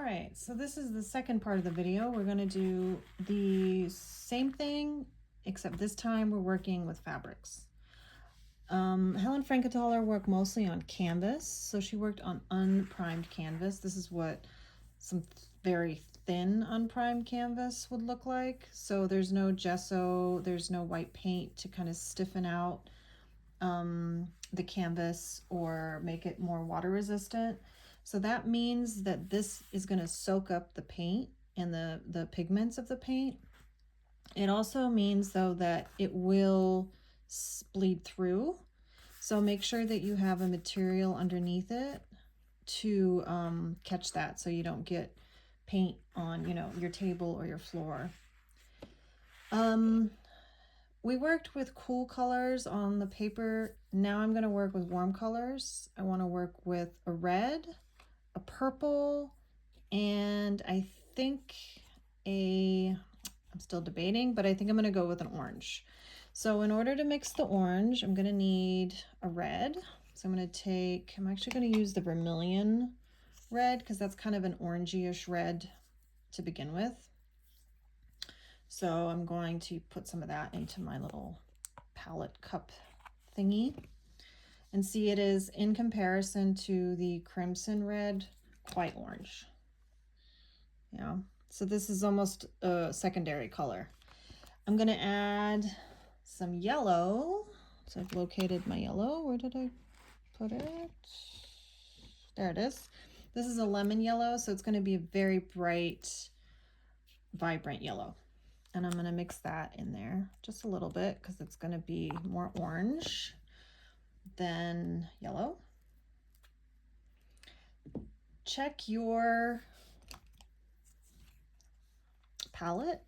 right, so this is the second part of the video. We're going to do the same thing, except this time we're working with fabrics. Helen Frankenthaler worked mostly on canvas, so she worked on unprimed canvas. This is what some very thin unprimed canvas would look like. So there's no gesso, there's no white paint to kind of stiffen out the canvas or make it more water resistant. So that means that this is going to soak up the paint and the pigments of the paint. It also means though that it will bleed through. So make sure that you have a material underneath it to catch that, so you don't get paint on, your table or your floor. We worked with cool colors on the paper. Now I'm going to work with warm colors. I want to work with a red, a purple, and I think I'm still debating, but I think I'm going to go with an orange. So in order to mix the orange, I'm going to need a red. So I'm actually going to use the vermilion red because that's kind of an orangey-ish red to begin with. So I'm going to put some of that into my little palette cup thingy. And see, it is, in comparison to the crimson red, quite orange. Yeah, so this is almost a secondary color. I'm going to add some yellow. So I've located my yellow. Where did I put it? There it is. This is a lemon yellow, so it's going to be a very bright, vibrant yellow. And I'm going to mix that in there just a little bit because it's going to be more orange than yellow. Check your palette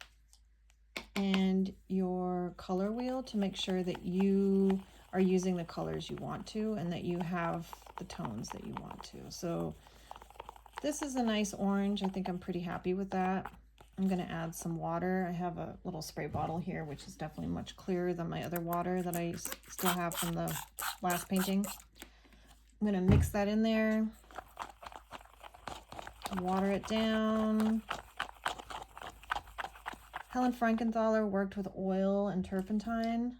and your color wheel to make sure that you are using the colors you want to and that you have the tones that you want to. So this is a nice orange. I think I'm pretty happy with that. I'm going to add some water. I have a little spray bottle here, which is definitely much clearer than my other water that I still have from the last painting. I'm going to mix that in there, water it down. Helen Frankenthaler worked with oil and turpentine.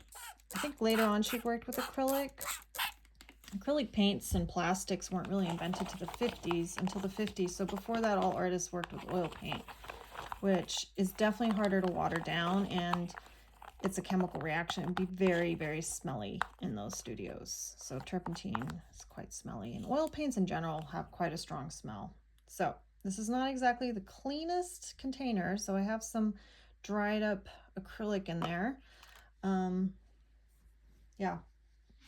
I think later on she worked with acrylic. Acrylic paints and plastics weren't really invented to the 50s, until the 50s. So before that, all artists worked with oil paint, which is definitely harder to water down, and it's a chemical reaction. It'd be very, very smelly in those studios. So turpentine is quite smelly, and oil paints in general have quite a strong smell. So this is not exactly the cleanest container, so I have some dried up acrylic in there. Yeah,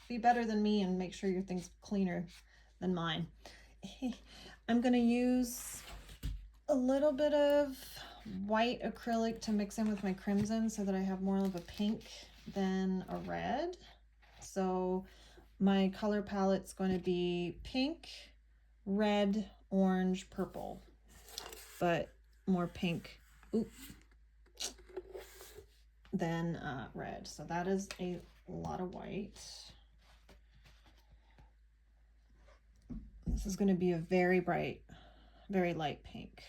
be better than me and make sure your thing's cleaner than mine. I'm going to use a little bit of white acrylic to mix in with my crimson so that I have more of a pink than a red. So my color palette's going to be pink, red, orange, purple, but more pink than red. So that is a lot of white. This is going to be a very bright, very light pink.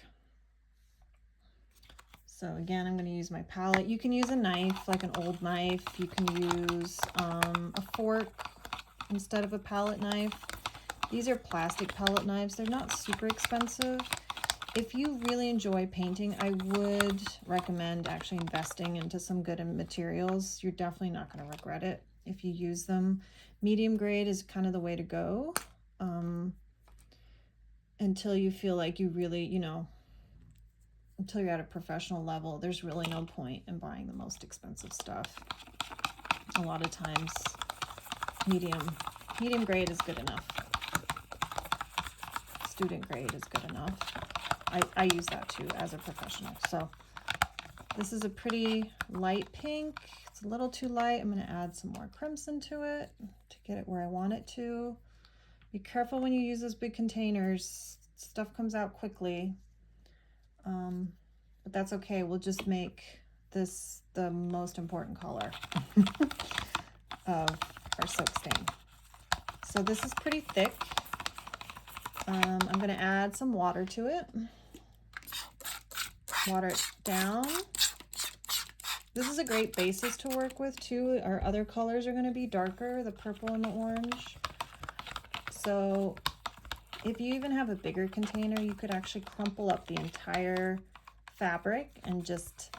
So again, I'm going to use my palette. You can use a knife, like an old knife. You can use a fork instead of a palette knife. These are plastic palette knives. They're not super expensive. If you really enjoy painting, I would recommend actually investing into some good materials. You're definitely not going to regret it if you use them. Medium grade is kind of the way to go until you feel like you really, until you're at a professional level. There's really no point in buying the most expensive stuff. A lot of times, medium grade is good enough. Student grade is good enough. I use that too as a professional. So this is a pretty light pink. It's a little too light. I'm going to add some more crimson to it to get it where I want it to. Be careful when you use those big containers. Stuff comes out quickly. But that's okay. We'll just make this the most important color of our soak stain. So this is pretty thick. I'm going to add some water to it. water it down. This is a great basis to work with too. Our other colors are going to be darker, the purple and the orange. So if you even have a bigger container, you could actually crumple up the entire fabric and just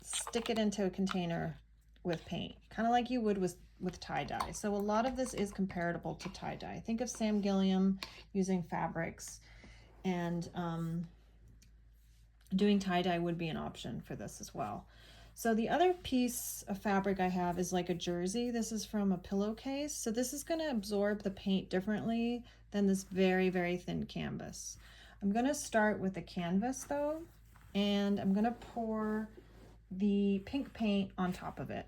stick it into a container with paint, kind of like you would with tie-dye. So a lot of this is comparable to tie-dye. Think of Sam Gilliam using fabrics, and doing tie-dye would be an option for this as well. So the other piece of fabric I have is like a jersey. This is from a pillowcase. So this is going to absorb the paint differently than this very, very thin canvas. I'm going to start with the canvas though, and I'm going to pour the pink paint on top of it.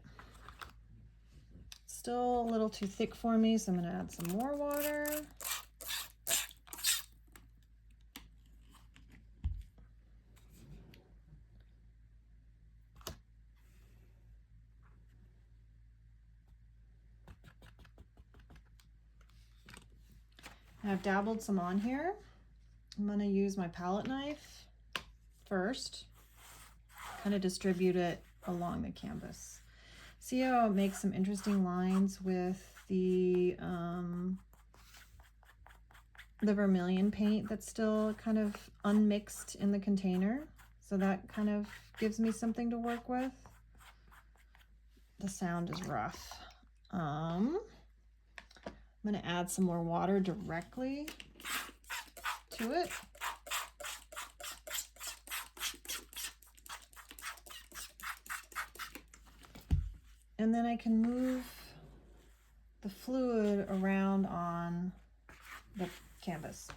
Still a little too thick for me, so I'm going to add some more water. I've dabbled some on here. I'm going to use my palette knife first, kind of distribute it along the canvas. See how it makes some interesting lines with the vermilion paint that's still kind of unmixed in the container. So that kind of gives me something to work with. The sound is rough. I'm going to add some more water directly to it. And then I can move the fluid around on the canvas.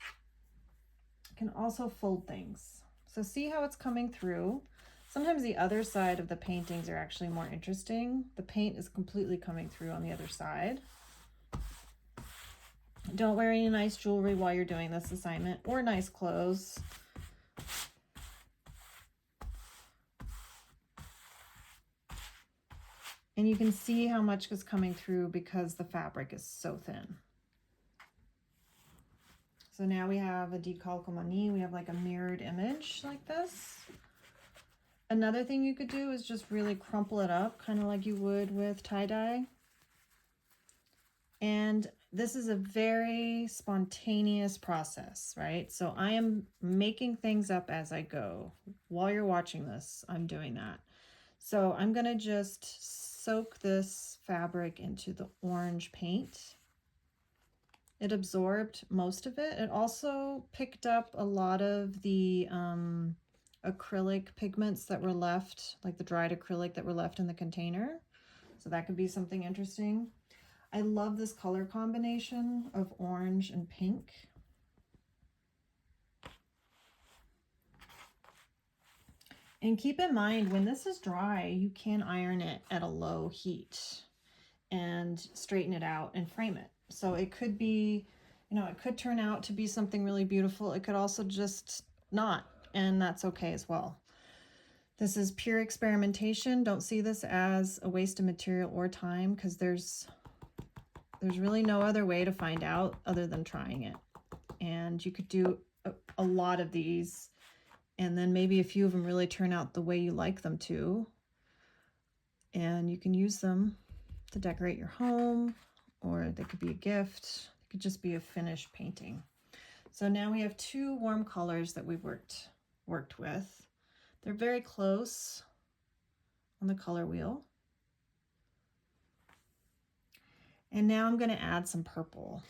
I can also fold things. So see how it's coming through. Sometimes the other side of the paintings are actually more interesting. The paint is completely coming through on the other side. Don't wear any nice jewelry while you're doing this assignment, or nice clothes. And you can see how much is coming through because the fabric is so thin. So now we have a décalcomanie. We have like a mirrored image like this. Another thing you could do is just really crumple it up, kind of like you would with tie-dye. And this is a very spontaneous process, right? So I am making things up as I go. While you're watching this, I'm doing that. So I'm gonna just soak this fabric into the orange paint. It absorbed most of it. It also picked up a lot of the acrylic pigments that were left, like the dried acrylic that were left in the container. So that could be something interesting. I love this color combination of orange and pink. And keep in mind, when this is dry, you can iron it at a low heat and straighten it out and frame it. So it could be, you know, it could turn out to be something really beautiful. It could also just not, and that's okay as well. This is pure experimentation. Don't see this as a waste of material or time, because there's really no other way to find out other than trying it. And you could do a lot of these, and then maybe a few of them really turn out the way you like them to. And you can use them to decorate your home, or they could be a gift. It could just be a finished painting. So now we have two warm colors that we've worked with. They're very close on the color wheel. And now I'm going to add some purple.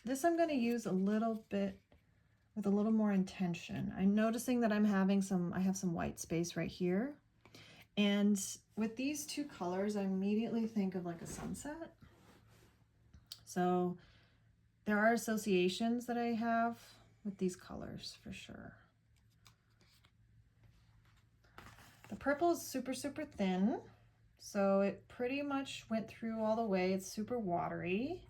This I'm going to use a little bit with a little more intention. I'm noticing that I have some white space right here. And with these two colors, I immediately think of like a sunset. So there are associations that I have with these colors for sure. The purple is super, super thin. So it pretty much went through all the way. It's super watery,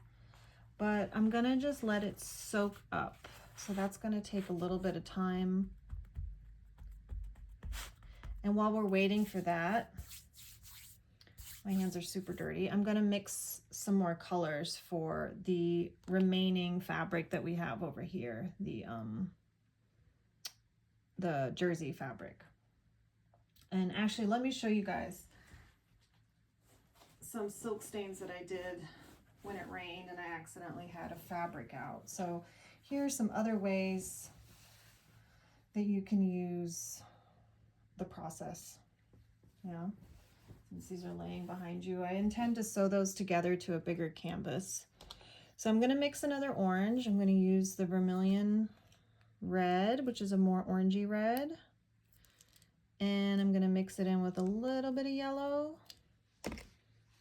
but I'm gonna just let it soak up. So that's gonna take a little bit of time. And while we're waiting for that, my hands are super dirty. I'm gonna mix some more colors for the remaining fabric that we have over here. the jersey fabric. And actually, let me show you guys some silk stains that I did when it rained and I accidentally had a fabric out. So here's some other ways that you can use the process. Yeah, since these are laying behind you, I intend to sew those together to a bigger canvas. So I'm going to mix another orange. I'm going to use the vermilion red, which is a more orangey red. And I'm going to mix it in with a little bit of yellow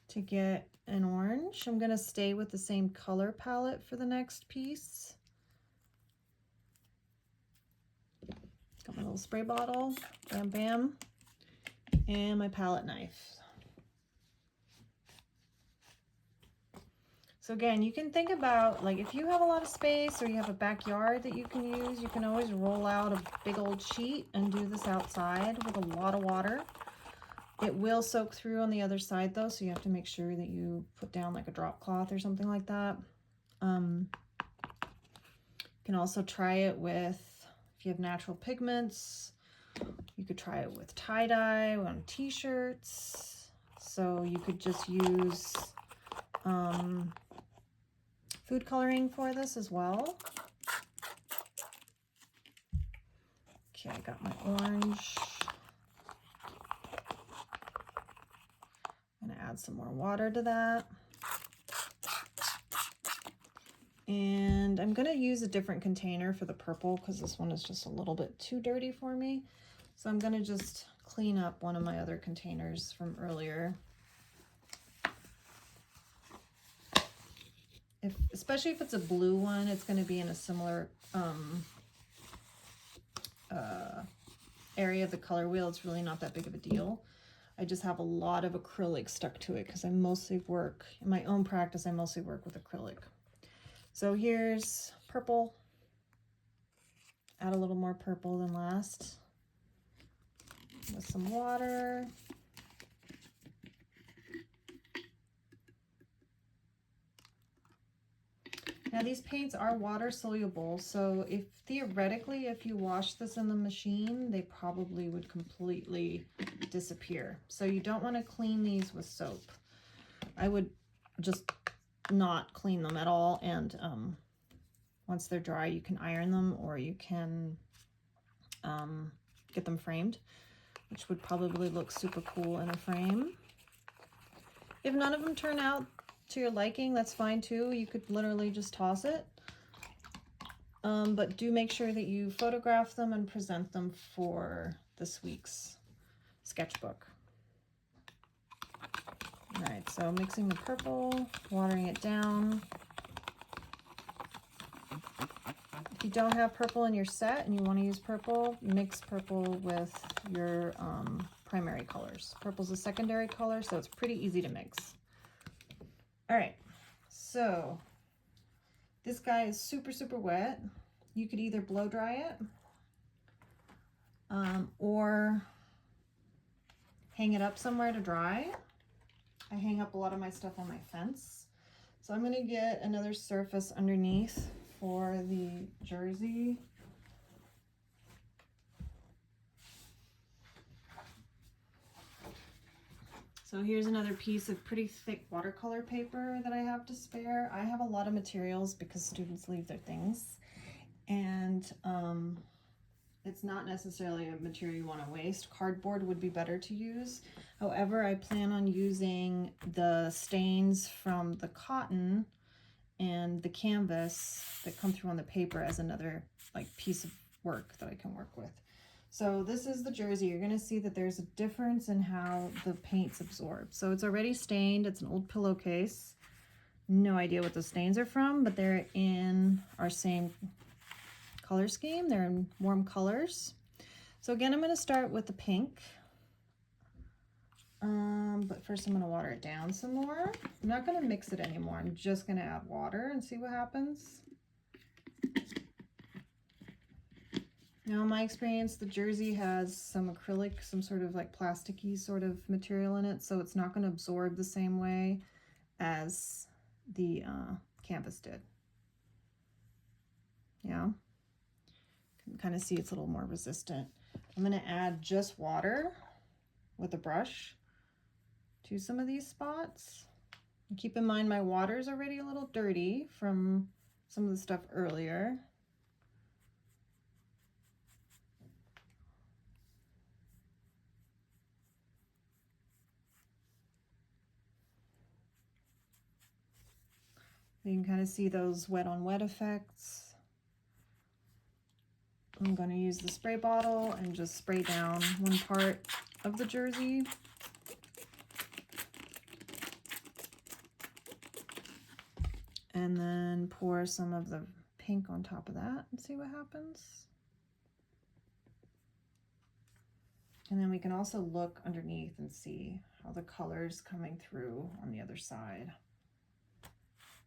to get an orange. I'm going to stay with the same color palette for the next piece. Got my little spray bottle, bam bam, and my palette knife. So again, you can think about, like, if you have a lot of space or you have a backyard that you can use, you can always roll out a big old sheet and do this outside with a lot of water. It will soak through on the other side though, so you have to make sure that you put down like a drop cloth or something like that. You can also try it with, if you have natural pigments, you could try it with tie-dye on t-shirts. So you could just use food coloring for this as well. Okay, I got my orange. I'm gonna add some more water to that. And I'm gonna use a different container for the purple because this one is just a little bit too dirty for me. So I'm gonna just clean up one of my other containers from earlier. Especially if it's a blue one, it's going to be in a similar area of the color wheel. It's really not that big of a deal. I just have a lot of acrylic stuck to it because I mostly work, in my own practice, I mostly work with acrylic. So here's purple. Add a little more purple than last with some water. Now these paints are water soluble, so if theoretically if you wash this in the machine, they probably would completely disappear. So you don't want to clean these with soap. I would just not clean them at all, and once they're dry you can iron them or you can get them framed, which would probably look super cool in a frame. If none of them turn out to your liking, that's fine too. You could literally just toss it. But do make sure that you photograph them and present them for this week's sketchbook. All right, so mixing the purple, watering it down. If you don't have purple in your set and you want to use purple, mix purple with your primary colors. Purple's a secondary color, so it's pretty easy to mix. All right, so this guy is super, super wet. You could either blow dry it or hang it up somewhere to dry. I hang up a lot of my stuff on my fence. So I'm gonna get another surface underneath for the jersey. So here's another piece of pretty thick watercolor paper that I have to spare. I have a lot of materials because students leave their things, and it's not necessarily a material you want to waste. Cardboard would be better to use. However, I plan on using the stains from the cotton and the canvas that come through on the paper as another like piece of work that I can work with. So this is the jersey. You're gonna see that there's a difference in how the paint's absorbed. So it's already stained. It's an old pillowcase. No idea what the stains are from, but they're in our same color scheme. They're in warm colors. So again, I'm gonna start with the pink. But first I'm gonna water it down some more. I'm not gonna mix it anymore. I'm just gonna add water and see what happens. Now, in my experience, the jersey has some acrylic, some sort of like plasticky sort of material in it, so it's not going to absorb the same way as the canvas did. Yeah. You can kind of see it's a little more resistant. I'm going to add just water with a brush to some of these spots. And keep in mind my water is already a little dirty from some of the stuff earlier. You can kind of see those wet on wet effects. I'm going to use the spray bottle and just spray down one part of the jersey. And then pour some of the pink on top of that and see what happens. And then we can also look underneath and see how the color's coming through on the other side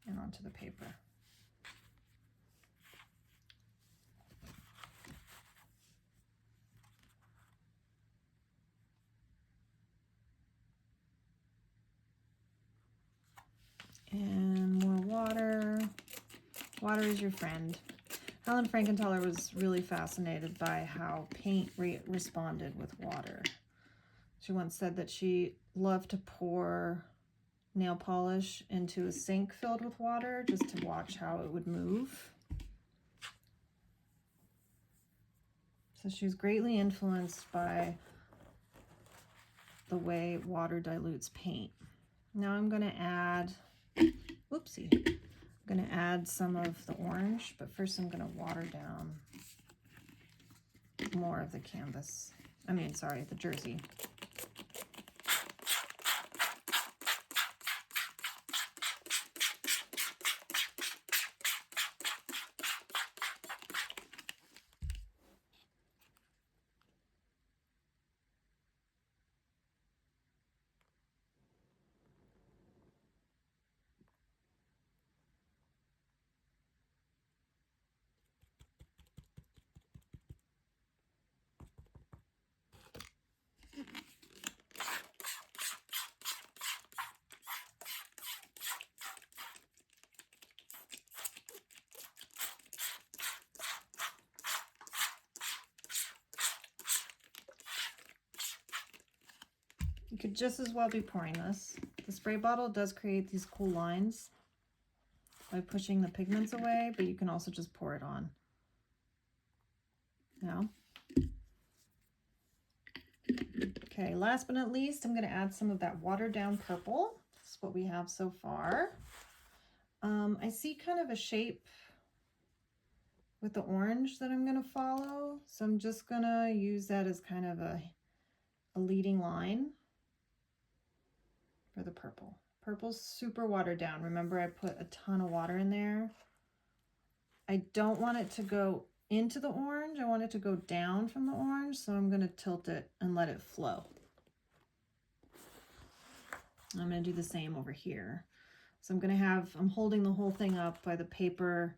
and onto the paper. And more water. Water is your friend. Helen Frankenthaler was really fascinated by how paint responded with water. She once said that she loved to pour nail polish into a sink filled with water just to watch how it would move. So she was greatly influenced by the way water dilutes paint. Now I'm going to add, oopsie, I'm going to add some of the orange, but first I'm going to water down more of the canvas. The jersey. You could just as well be pouring this. The spray bottle does create these cool lines by pushing the pigments away, but you can also just pour it on. Now, okay, last but not least, I'm going to add some of that watered down purple. This is what we have so far. I see kind of a shape with the orange that I'm going to follow, so I'm just going to use that as kind of a leading line for the purple. Purple's super watered down. Remember, I put a ton of water in there. I don't want it to go into the orange. I want it to go down from the orange, so I'm going to tilt it and let it flow. I'm going to do the same over here. So I'm holding the whole thing up by the paper.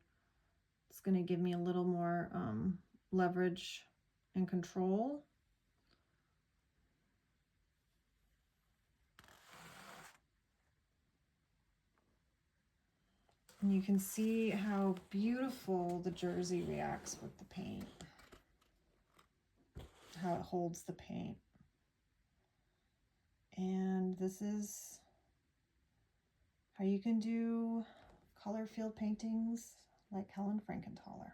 It's going to give me a little more leverage and control. And you can see how beautiful the jersey reacts with the paint, how it holds the paint. And this is how you can do color field paintings like Helen Frankenthaler.